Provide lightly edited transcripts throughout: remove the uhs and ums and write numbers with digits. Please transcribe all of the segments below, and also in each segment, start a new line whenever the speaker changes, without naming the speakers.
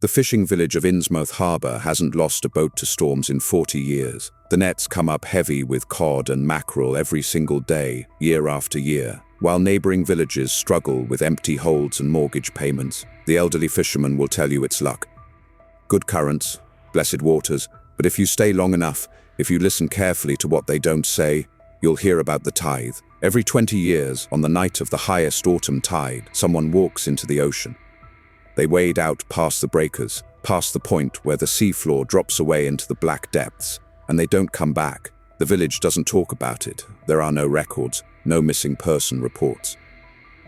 The fishing village of Innsmouth Harbor hasn't lost a boat to storms in 40 years. The nets come up heavy with cod and mackerel every single day, year after year. While neighboring villages struggle with empty holds and mortgage payments, the elderly fisherman will tell you it's luck. Good currents, blessed waters, but if you stay long enough, if you listen carefully to what they don't say, you'll hear about the tithe. Every 20 years, on the night of the highest autumn tide, someone walks into the ocean. They wade out past the breakers, past the point where the seafloor drops away into the black depths, and they don't come back. The village doesn't talk about it. There are no records, no missing person reports.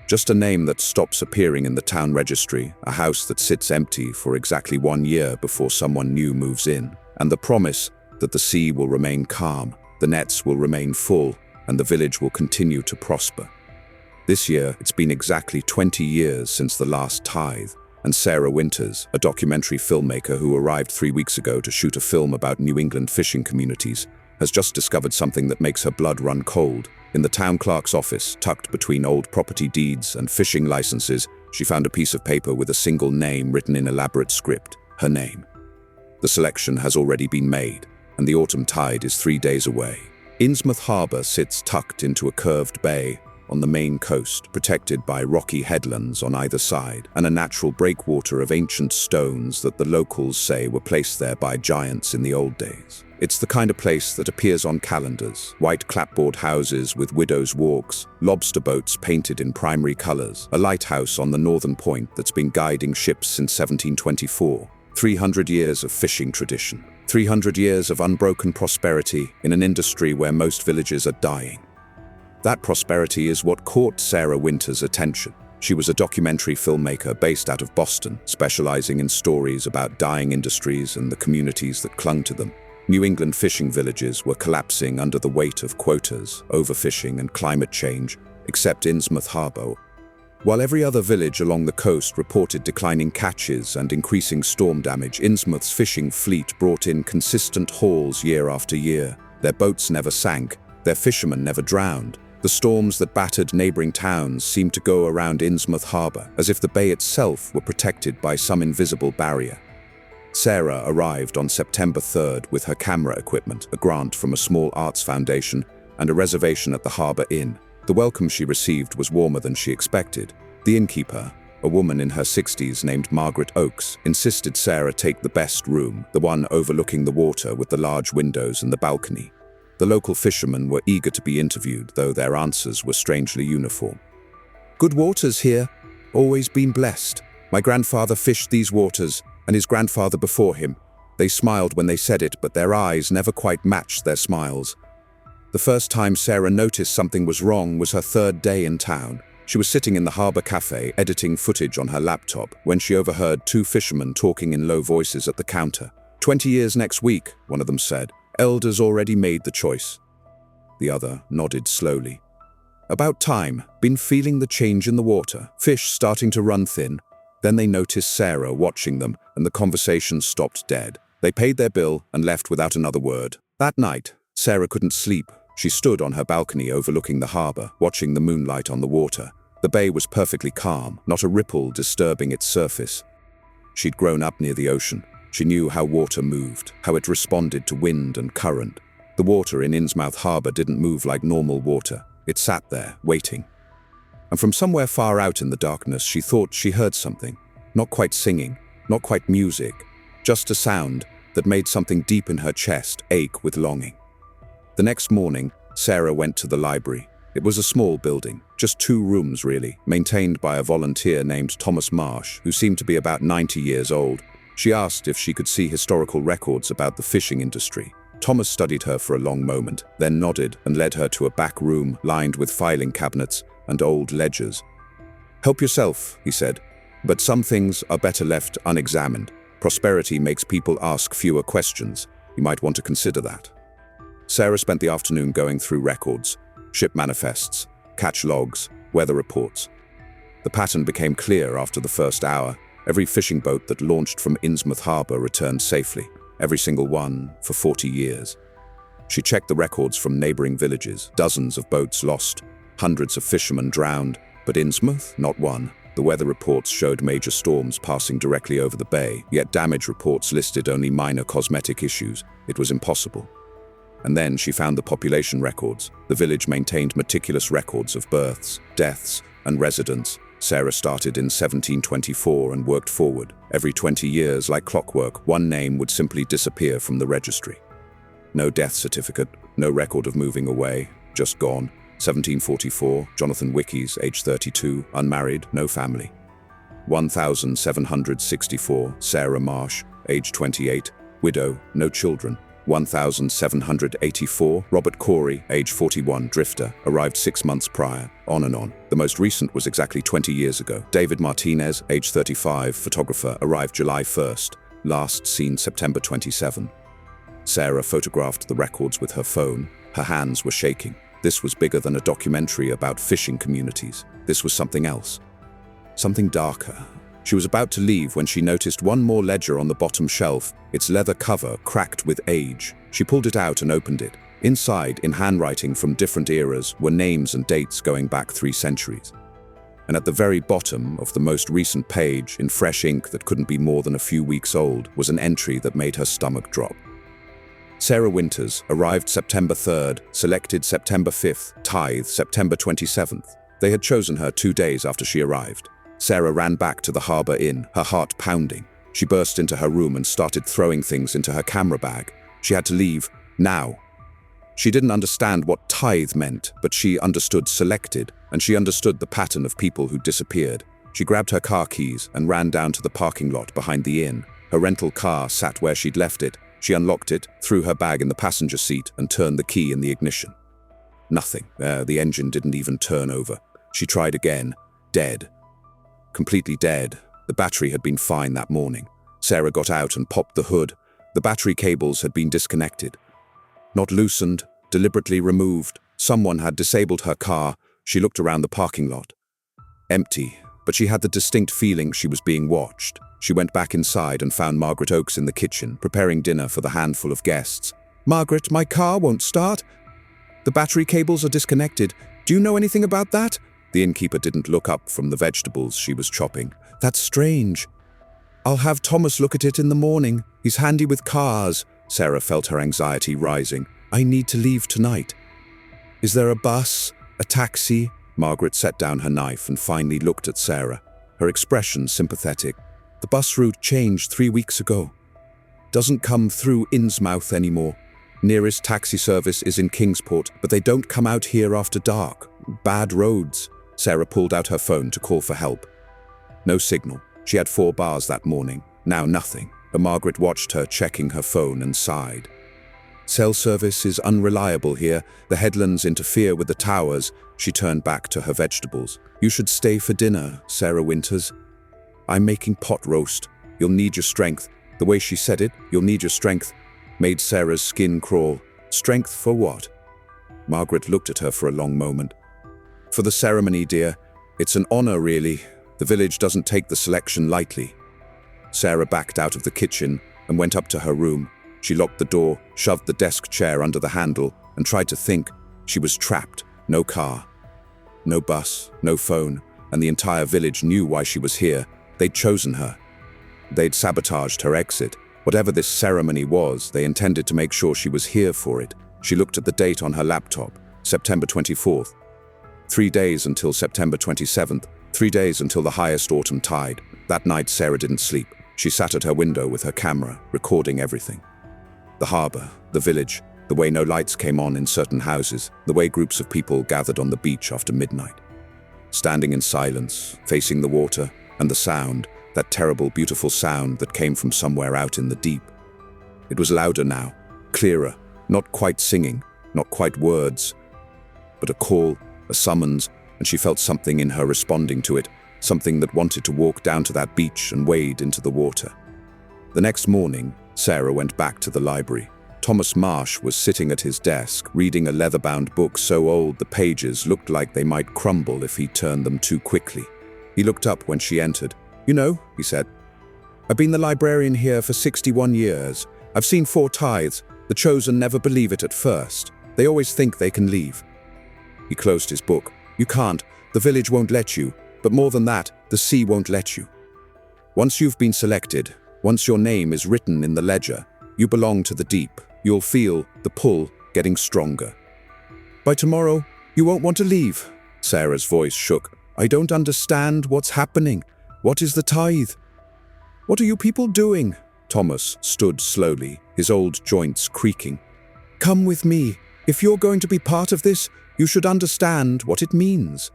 Just a name that stops appearing in the town registry, a house that sits empty for exactly 1 year before someone new moves in, and the promise that the sea will remain calm, the nets will remain full, and the village will continue to prosper. This year, it's been exactly 20 years since the last tithe, and Sarah Winters, a documentary filmmaker who arrived 3 weeks ago to shoot a film about New England fishing communities, has just discovered something that makes her blood run cold. In the town clerk's office, tucked between old property deeds and fishing licenses, she found a piece of paper with a single name written in elaborate script, her name. The selection has already been made, and the autumn tide is 3 days away. Innsmouth Harbor sits tucked into a curved bay on the main coast, protected by rocky headlands on either side, and a natural breakwater of ancient stones that the locals say were placed there by giants in the old days. It's the kind of place that appears on calendars: white clapboard houses with widows' walks, lobster boats painted in primary colors, a lighthouse on the northern point that's been guiding ships since 1724, 300 years of fishing tradition, 300 years of unbroken prosperity in an industry where most villages are dying. That prosperity is what caught Sarah Winters' attention. She was a documentary filmmaker based out of Boston, specializing in stories about dying industries and the communities that clung to them. New England fishing villages were collapsing under the weight of quotas, overfishing, and climate change, except Innsmouth Harbor. While every other village along the coast reported declining catches and increasing storm damage, Innsmouth's fishing fleet brought in consistent hauls year after year. Their boats never sank, their fishermen never drowned. The storms that battered neighboring towns seemed to go around Innsmouth Harbor, as if the bay itself were protected by some invisible barrier. Sarah arrived on September 3rd with her camera equipment, a grant from a small arts foundation, and a reservation at the Harbor Inn. The welcome she received was warmer than she expected. The innkeeper, a woman in her 60s named Margaret Oakes, insisted Sarah take the best room, the one overlooking the water with the large windows and the balcony. The local fishermen were eager to be interviewed, though their answers were strangely uniform. "Good waters here, always been blessed. My grandfather fished these waters, and his grandfather before him." They smiled when they said it, but their eyes never quite matched their smiles. The first time Sarah noticed something was wrong was her 3rd day in town. She was sitting in the harbor cafe, editing footage on her laptop, when she overheard 2 fishermen talking in low voices at the counter. 20 years next week," one of them said. "Elders already made the choice." The other nodded slowly. "About time. Been feeling the change in the water. Fish starting to run thin." Then they noticed Sarah watching them, and the conversation stopped dead. They paid their bill and left without another word. That night, Sarah couldn't sleep. She stood on her balcony overlooking the harbor, watching the moonlight on the water. The bay was perfectly calm, not a ripple disturbing its surface. She'd grown up near the ocean. She knew how water moved, how it responded to wind and current. The water in Innsmouth Harbor didn't move like normal water. It sat there, waiting. And from somewhere far out in the darkness, she thought she heard something. Not quite singing, not quite music, just a sound that made something deep in her chest ache with longing. The next morning, Sarah went to the library. It was a small building, just 2 rooms really, maintained by a volunteer named Thomas Marsh, who seemed to be about 90 years old. She asked if she could see historical records about the fishing industry. Thomas studied her for a long moment, then nodded and led her to a back room lined with filing cabinets and old ledgers. "Help yourself," he said, "but some things are better left unexamined. Prosperity makes people ask fewer questions. You might want to consider that." Sarah spent the afternoon going through records, ship manifests, catch logs, weather reports. The pattern became clear after the first hour. Every fishing boat that launched from Innsmouth Harbor returned safely, every single one for 40 years. She checked the records from neighboring villages, dozens of boats lost, hundreds of fishermen drowned, but Innsmouth, not one. The weather reports showed major storms passing directly over the bay, yet damage reports listed only minor cosmetic issues. It was impossible. And then she found the population records. The village maintained meticulous records of births, deaths, and residents. Sarah started in 1724 and worked forward. Every 20 years, like clockwork, one name would simply disappear from the registry. No death certificate, no record of moving away, just gone. 1744, Jonathan Wickies, age 32, unmarried, no family. 1764, Sarah Marsh, age 28, widow, no children. 1784, Robert Corey, age 41, drifter, arrived 6 months prior, on and on. The most recent was exactly 20 years ago. David Martinez, age 35, photographer, arrived July 1st, last seen September 27. Sarah photographed the records with her phone. Her hands were shaking. This was bigger than a documentary about fishing communities. This was something else. Something darker. She was about to leave when she noticed one more ledger on the bottom shelf, its leather cover cracked with age. She pulled it out and opened it. Inside, in handwriting from different eras, were names and dates going back 3 centuries. And at the very bottom of the most recent page, in fresh ink that couldn't be more than a few weeks old, was an entry that made her stomach drop. Sarah Winters arrived September 3rd, selected September 5th, tithe September 27th. They had chosen her 2 days after she arrived. Sarah ran back to the Harbor Inn, her heart pounding. She burst into her room and started throwing things into her camera bag. She had to leave, now. She didn't understand what tithe meant, but she understood selected, and she understood the pattern of people who disappeared. She grabbed her car keys and ran down to the parking lot behind the inn. Her rental car sat where she'd left it. She unlocked it, threw her bag in the passenger seat, and turned the key in the ignition. Nothing. The engine didn't even turn over. She tried again. Dead. Completely dead. The battery had been fine that morning. Sarah got out and popped the hood. The battery cables had been disconnected. Not loosened, deliberately removed. Someone had disabled her car. She looked around the parking lot. Empty, but she had the distinct feeling she was being watched. She went back inside and found Margaret Oakes in the kitchen, preparing dinner for the handful of guests. "Margaret, my car won't start. The battery cables are disconnected. Do you know anything about that?" The innkeeper didn't look up from the vegetables she was chopping. "That's strange. I'll have Thomas look at it in the morning. He's handy with cars." Sarah felt her anxiety rising. "I need to leave tonight. Is there a bus? A taxi?" Margaret set down her knife and finally looked at Sarah, her expression sympathetic. "The bus route changed 3 weeks ago. Doesn't come through Innsmouth anymore. Nearest taxi service is in Kingsport, but they don't come out here after dark. Bad roads." Sarah pulled out her phone to call for help. No signal. She had 4 bars that morning. Now nothing. But Margaret watched her checking her phone and sighed. "Cell service is unreliable here. The headlands interfere with the towers." She turned back to her vegetables. "You should stay for dinner, Sarah Winters. I'm making pot roast. You'll need your strength." The way she said it, "you'll need your strength," made Sarah's skin crawl. Strength for what? Margaret looked at her for a long moment. "For the ceremony, dear. It's an honor, really. The village doesn't take the selection lightly." Sarah backed out of the kitchen and went up to her room. She locked the door, shoved the desk chair under the handle, and tried to think. She was trapped. No car. No bus. No phone. And the entire village knew why she was here. They'd chosen her. They'd sabotaged her exit. Whatever this ceremony was, they intended to make sure she was here for it. She looked at the date on her laptop. September 24th. 3 days until September 27th. 3 days until the highest autumn tide. That night, Sarah didn't sleep. She sat at her window with her camera, recording everything. The harbor, the village, the way no lights came on in certain houses, the way groups of people gathered on the beach after midnight. Standing in silence, facing the water, and the sound, that terrible, beautiful sound that came from somewhere out in the deep. It was louder now, clearer, not quite singing, not quite words, but a call, a summons, and she felt something in her responding to it, something that wanted to walk down to that beach and wade into the water. The next morning, Sarah went back to the library. Thomas Marsh was sitting at his desk, reading a leather-bound book so old the pages looked like they might crumble if he turned them too quickly. He looked up when she entered. "You know," he said, "I've been the librarian here for 61 years. I've seen 4 tithes. The chosen never believe it at first. They always think they can leave." He closed his book. "You can't. The village won't let you. But more than that, the sea won't let you. Once you've been selected, once your name is written in the ledger, you belong to the deep. You'll feel the pull getting stronger. By tomorrow, you won't want to leave. Sarah's voice shook. I don't understand what's happening. What is the tithe? What are you people doing? Thomas stood slowly, his old joints creaking. Come with me. If you're going to be part of this, you should understand what it means.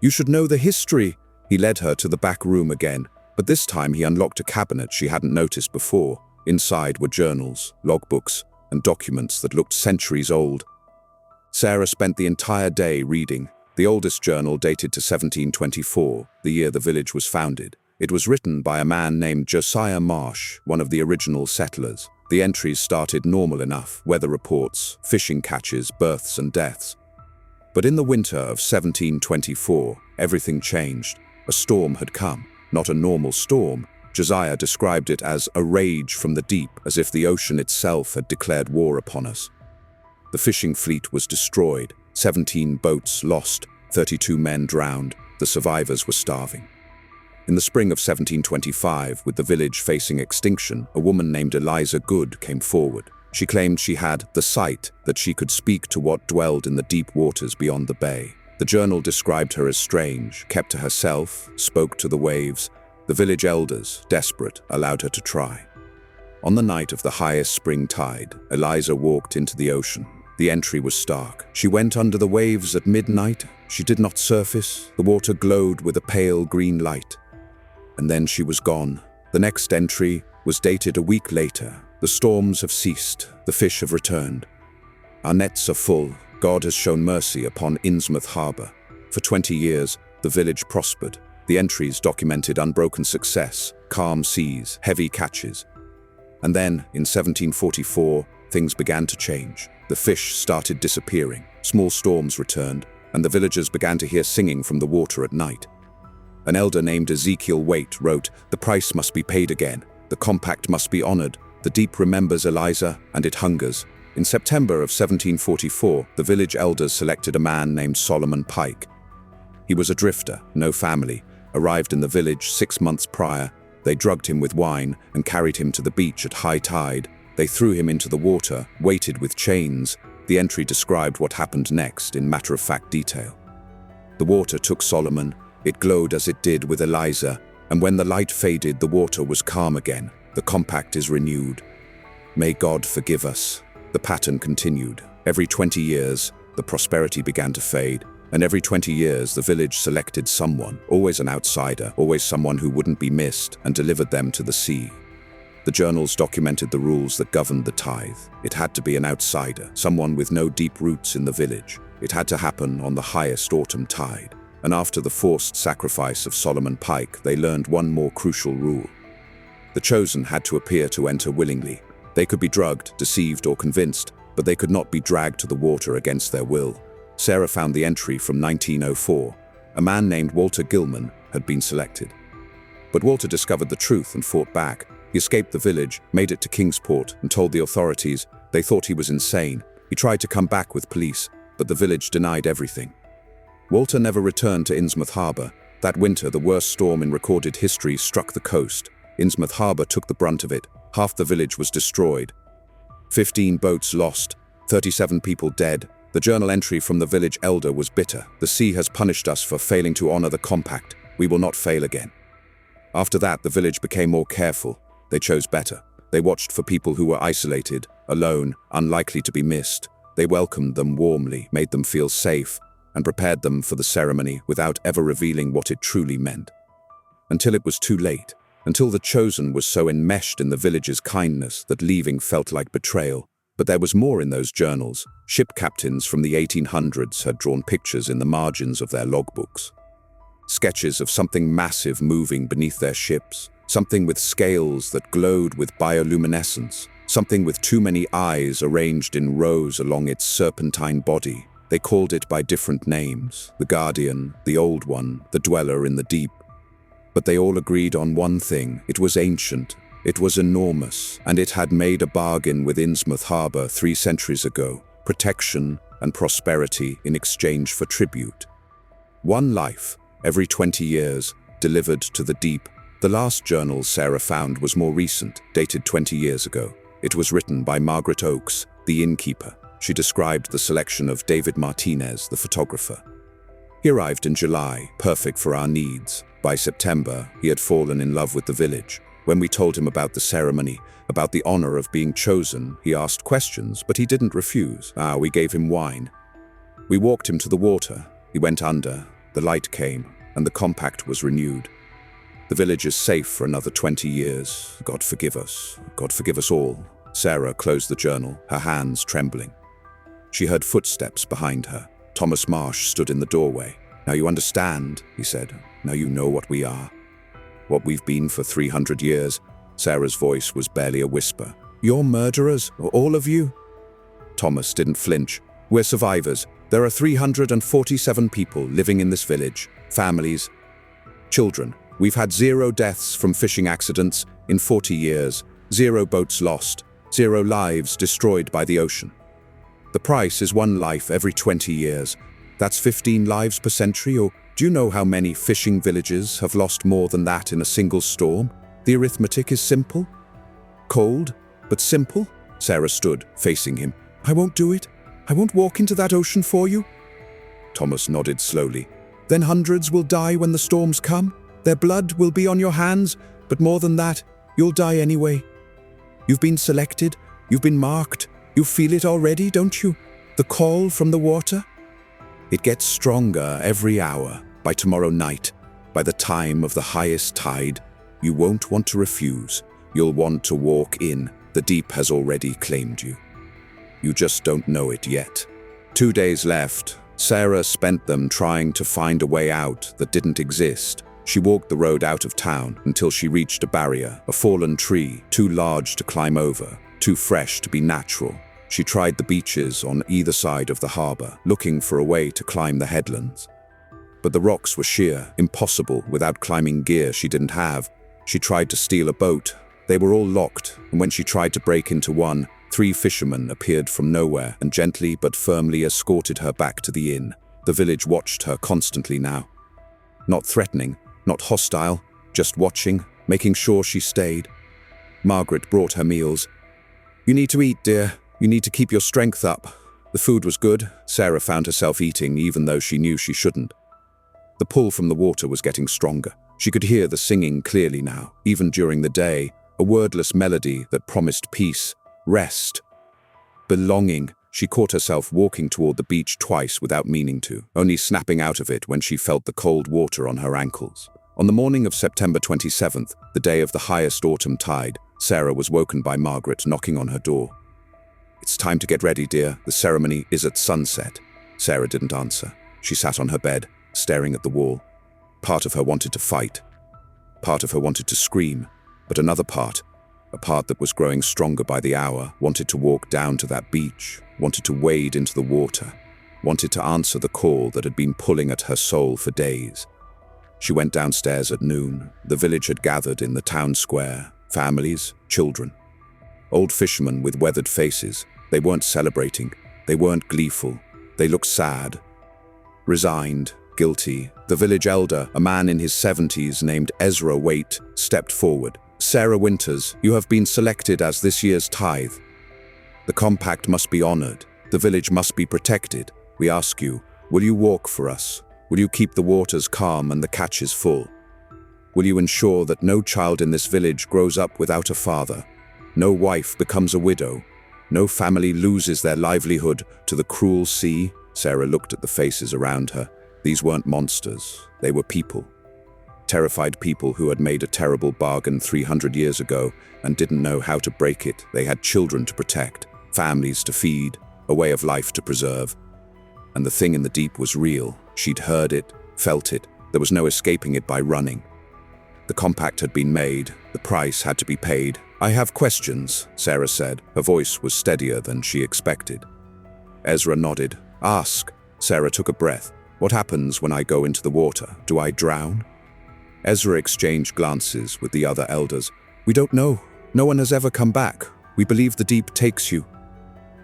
You should know the history. He led her to the back room again, but this time he unlocked a cabinet she hadn't noticed before. Inside were journals, logbooks, and documents that looked centuries old. Sarah spent the entire day reading. The oldest journal dated to 1724, the year the village was founded. It was written by a man named Josiah Marsh, one of the original settlers. The entries started normal enough, weather reports, fishing catches, births and deaths. But in the winter of 1724, everything changed. A storm had come, not a normal storm. Josiah described it as a rage from the deep, as if the ocean itself had declared war upon us. The fishing fleet was destroyed, 17 boats lost, 32 men drowned, the survivors were starving. In the spring of 1725, with the village facing extinction, a woman named Eliza Good came forward. She claimed she had the sight, that she could speak to what dwelled in the deep waters beyond the bay. The journal described her as strange, kept to herself, spoke to the waves. The village elders, desperate, allowed her to try. On the night of the highest spring tide, Eliza walked into the ocean. The entry was stark. She went under the waves at midnight. She did not surface. The water glowed with a pale green light. And then she was gone. The next entry was dated a week later. The storms have ceased. The fish have returned. Our nets are full. God has shown mercy upon Innsmouth Harbor. For 20 years, the village prospered. The entries documented unbroken success, calm seas, heavy catches. And then, in 1744, things began to change. The fish started disappearing. Small storms returned, and the villagers began to hear singing from the water at night. An elder named Ezekiel Waite wrote, "The price must be paid again. The compact must be honored. The deep remembers Eliza, and it hungers." In September of 1744, the village elders selected a man named Solomon Pike. He was a drifter, no family, arrived in the village 6 months prior. They drugged him with wine and carried him to the beach at high tide. They threw him into the water, weighted with chains. The entry described what happened next in matter-of-fact detail. The water took Solomon. It glowed as it did with Eliza, and when the light faded, the water was calm again. The compact is renewed. May God forgive us. The pattern continued. Every 20 years, the prosperity began to fade, and every 20 years, the village selected someone, always an outsider, always someone who wouldn't be missed, and delivered them to the sea. The journals documented the rules that governed the tithe. It had to be an outsider, someone with no deep roots in the village. It had to happen on the highest autumn tide. And after the forced sacrifice of Solomon Pike, they learned one more crucial rule. The chosen had to appear to enter willingly. They could be drugged, deceived, or convinced, but they could not be dragged to the water against their will. Sarah found the entry from 1904. A man named Walter Gilman had been selected. But Walter discovered the truth and fought back. He escaped the village, made it to Kingsport, and told the authorities. They thought he was insane. He tried to come back with police, but the village denied everything. Walter never returned to Innsmouth Harbor. That winter, the worst storm in recorded history struck the coast. Innsmouth Harbor took the brunt of it. Half the village was destroyed. 15 boats lost, 37 people dead. The journal entry from the village elder was bitter. The sea has punished us for failing to honor the compact. We will not fail again. After that, the village became more careful. They chose better. They watched for people who were isolated, alone, unlikely to be missed. They welcomed them warmly, made them feel safe, and prepared them for the ceremony without ever revealing what it truly meant. Until it was too late. Until the chosen was so enmeshed in the village's kindness that leaving felt like betrayal. But there was more in those journals. Ship captains from the 1800s had drawn pictures in the margins of their logbooks. Sketches of something massive moving beneath their ships, something with scales that glowed with bioluminescence, something with too many eyes arranged in rows along its serpentine body. They called it by different names: the Guardian, the Old One, the Dweller in the Deep. But they all agreed on one thing: it was ancient, it was enormous, and it had made a bargain with Innsmouth Harbor 3 centuries ago: protection and prosperity in exchange for tribute. One life, every 20 years, delivered to the deep. The last journal Sarah found was more recent, dated 20 years ago. It was written by Margaret Oakes, the innkeeper. She described the selection of David Martinez, the photographer. He arrived in July, perfect for our needs. By September, he had fallen in love with the village. When we told him about the ceremony, about the honor of being chosen, he asked questions, but he didn't refuse. We gave him wine. We walked him to the water. He went under, the light came, and the compact was renewed. The village is safe for another 20 years. God forgive us. God forgive us all. Sarah closed the journal, her hands trembling. She heard footsteps behind her. Thomas Marsh stood in the doorway. "Now you understand," he said. "Now you know what we are. What we've been for 300 years. Sarah's voice was barely a whisper. "You're murderers, all of you?" Thomas didn't flinch. "We're survivors. There are 347 people living in this village. Families, children. We've had 0 deaths from fishing accidents in 40 years. 0 boats lost. 0 lives destroyed by the ocean. The price is 1 life every 20 years. That's 15 lives per century, or do you know how many fishing villages have lost more than that in a single storm? The arithmetic is simple." "Cold, but simple?" Sarah stood, facing him. "I won't do it. I won't walk into that ocean for you." Thomas nodded slowly. "Then hundreds will die when the storms come. Their blood will be on your hands, but more than that, you'll die anyway. You've been selected, you've been marked. You feel it already, don't you? The call from the water? It gets stronger every hour. By tomorrow night, by the time of the highest tide, you won't want to refuse. You'll want to walk in. The deep has already claimed you. You just don't know it yet." 2 days left. Sarah spent them trying to find a way out that didn't exist. She walked the road out of town until she reached a barrier, a fallen tree, too large to climb over, too fresh to be natural. She tried the beaches on either side of the harbor, looking for a way to climb the headlands. But the rocks were sheer, impossible without climbing gear she didn't have. She tried to steal a boat. They were all locked, and when she tried to break into one, 3 fishermen appeared from nowhere and gently but firmly escorted her back to the inn. The village watched her constantly now. Not threatening, not hostile, just watching, making sure she stayed. Margaret brought her meals. "You need to eat, dear. You need to keep your strength up." The food was good. Sarah found herself eating even though she knew she shouldn't. The pull from the water was getting stronger. She could hear the singing clearly now, even during the day, a wordless melody that promised peace, rest, belonging. She caught herself walking toward the beach twice without meaning to, only snapping out of it when she felt the cold water on her ankles. On the morning of September 27th, the day of the highest autumn tide, Sarah was woken by Margaret knocking on her door. "It's time to get ready, dear. The ceremony is at sunset." Sarah didn't answer. She sat on her bed, staring at the wall. Part of her wanted to fight. Part of her wanted to scream. But another part, a part that was growing stronger by the hour, wanted to walk down to that beach, wanted to wade into the water, wanted to answer the call that had been pulling at her soul for days. She went downstairs at noon. The village had gathered in the town square, families, children. Old fishermen with weathered faces. They weren't celebrating. They weren't gleeful. They looked sad, resigned, guilty. The village elder, a man in his 70s named Ezra Waite, stepped forward. "Sarah Winters, you have been selected as this year's tithe. The compact must be honored. The village must be protected. We ask you, will you walk for us? Will you keep the waters calm and the catches full? Will you ensure that no child in this village grows up without a father? No wife becomes a widow? No family loses their livelihood to the cruel sea?" Sarah looked at the faces around her. These weren't monsters. They were people. Terrified people who had made a terrible bargain 300 years ago and didn't know how to break it. They had children to protect, families to feed, a way of life to preserve. And the thing in the deep was real. She'd heard it, felt it. There was no escaping it by running. The compact had been made. The price had to be paid. "I have questions," Sarah said. Her voice was steadier than she expected. Ezra nodded. "Ask." Sarah took a breath. "What happens when I go into the water? Do I drown?" Ezra exchanged glances with the other elders. "We don't know. No one has ever come back. We believe the deep takes you,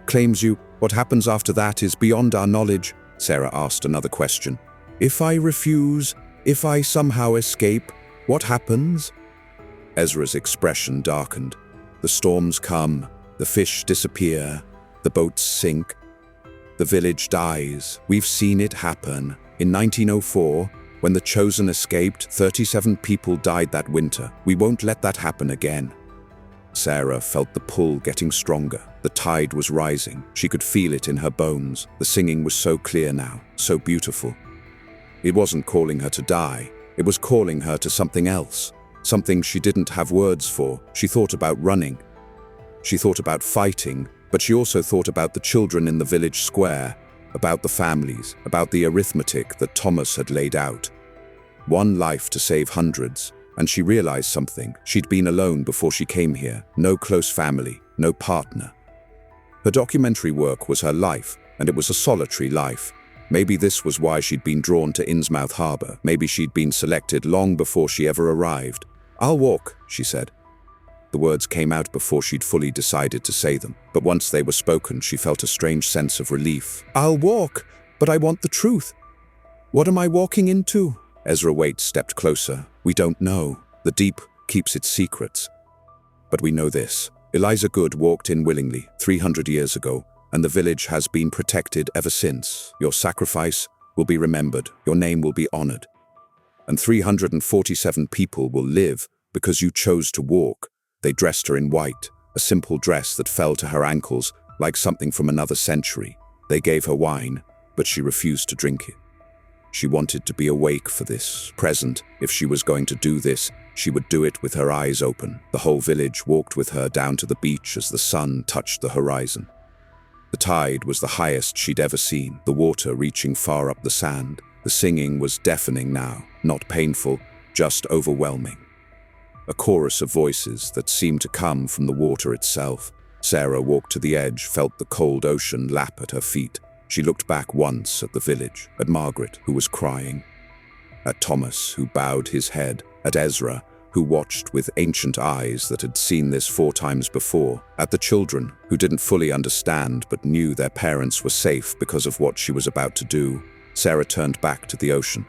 claims you. What happens after that is beyond our knowledge." Sarah asked another question. "If I refuse?" If I somehow escape, what happens? Ezra's expression darkened. The storms come, the fish disappear, the boats sink. The village dies. We've seen it happen. In 1904, when the Chosen escaped, 37 people died that winter. We won't let that happen again. Sarah felt the pull getting stronger. The tide was rising. She could feel it in her bones. The singing was so clear now, so beautiful. It wasn't calling her to die. It was calling her to something else, something she didn't have words for. She thought about running. She thought about fighting, but she also thought about the children in the village square, about the families, about the arithmetic that Thomas had laid out. One life to save hundreds. And she realized something. She'd been alone before she came here. No close family, no partner. Her documentary work was her life, and it was a solitary life. Maybe this was why she'd been drawn to Innsmouth Harbor. Maybe she'd been selected long before she ever arrived. "I'll walk," she said. The words came out before she'd fully decided to say them, but once they were spoken, she felt a strange sense of relief. "I'll walk, but I want the truth. What am I walking into?" Ezra Waite stepped closer. "We don't know. The deep keeps its secrets. But we know this. Eliza Good walked in willingly 300 years ago, and the village has been protected ever since. Your sacrifice will be remembered. Your name will be honored. And 347 people will live because you chose to walk." They dressed her in white, a simple dress that fell to her ankles like something from another century. They gave her wine, but she refused to drink it. She wanted to be awake for this, present. If she was going to do this, she would do it with her eyes open. The whole village walked with her down to the beach as the sun touched the horizon. The tide was the highest she'd ever seen, the water reaching far up the sand. The singing was deafening now, not painful, just overwhelming. A chorus of voices that seemed to come from the water itself. Sarah walked to the edge, felt the cold ocean lap at her feet. She looked back once at the village, at Margaret, who was crying, at Thomas, who bowed his head, at Ezra, who watched with ancient eyes that had seen this 4 times before, at the children, who didn't fully understand but knew their parents were safe because of what she was about to do. Sarah turned back to the ocean.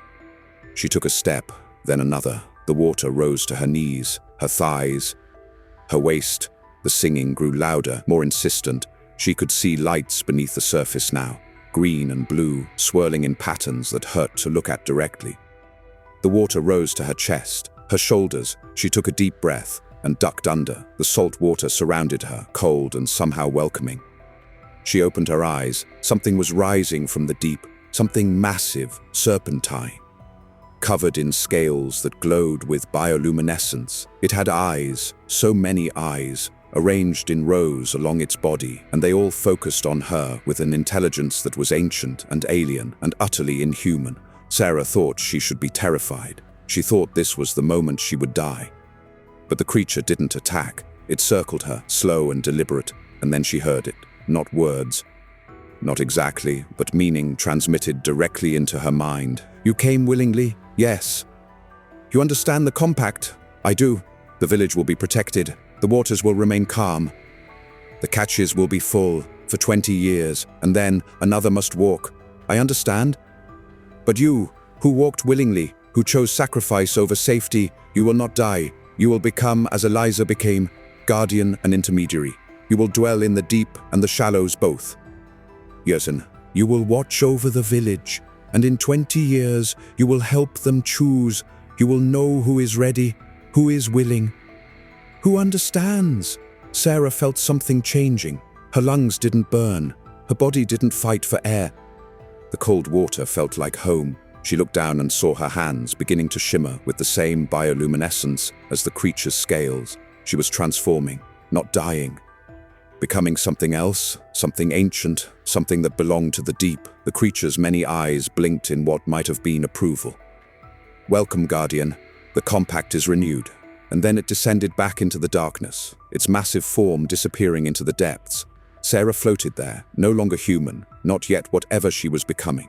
She took a step, then another. The water rose to her knees, her thighs, her waist. The singing grew louder, more insistent. She could see lights beneath the surface now, green and blue, swirling in patterns that hurt to look at directly. The water rose to her chest, her shoulders. She took a deep breath and ducked under. The salt water surrounded her, cold and somehow welcoming. She opened her eyes. Something was rising from the deep, something massive, serpentine, covered in scales that glowed with bioluminescence. It had eyes, so many eyes, arranged in rows along its body, and they all focused on her with an intelligence that was ancient and alien and utterly inhuman. Sarah thought she should be terrified. She thought this was the moment she would die. But the creature didn't attack. It circled her, slow and deliberate, and then she heard it. Not words. Not exactly, but meaning transmitted directly into her mind. "You came willingly?" "Yes." "You understand the compact?" "I do. The village will be protected. The waters will remain calm. The catches will be full for 20 years, and then another must walk. I understand. But you, who walked willingly, who chose sacrifice over safety, you will not die. You will become as Eliza became, guardian and intermediary. You will dwell in the deep and the shallows both. Yes, and you will watch over the village, and in 20 years you will help them choose. You will know who is ready, who is willing, who understands." Sarah felt something changing. Her lungs didn't burn. Her body didn't fight for air. The cold water felt like home. She looked down and saw her hands beginning to shimmer with the same bioluminescence as the creature's scales. She was transforming, not dying. Becoming something else, something ancient, something that belonged to the deep. The creature's many eyes blinked in what might have been approval. "Welcome, Guardian. The compact is renewed." And then it descended back into the darkness, its massive form disappearing into the depths. Sarah floated there, no longer human, not yet whatever she was becoming.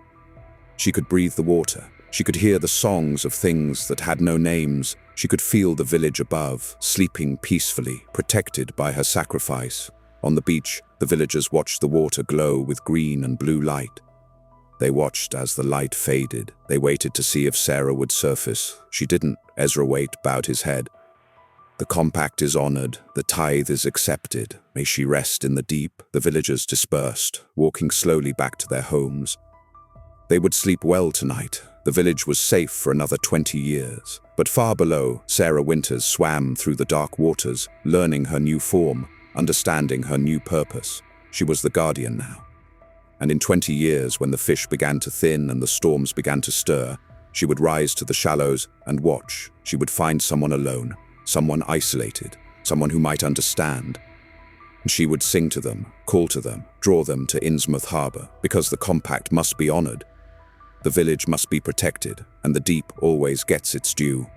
She could breathe the water. She could hear the songs of things that had no names. She could feel the village above, sleeping peacefully, protected by her sacrifice. On the beach, the villagers watched the water glow with green and blue light. They watched as the light faded. They waited to see if Sarah would surface. She didn't. Ezra Waite bowed his head. The compact is honored. The tithe is accepted. May she rest in the deep. The villagers dispersed, walking slowly back to their homes. They would sleep well tonight. The village was safe for another 20 years. But far below, Sarah Winters swam through the dark waters, learning her new form, understanding her new purpose. She was the guardian now. And in 20 years, when the fish began to thin and the storms began to stir, she would rise to the shallows and watch. She would find someone alone, someone isolated, someone who might understand. And she would sing to them, call to them, draw them to Innsmouth Harbor, because the compact must be honored. The village must be protected, and the deep always gets its due.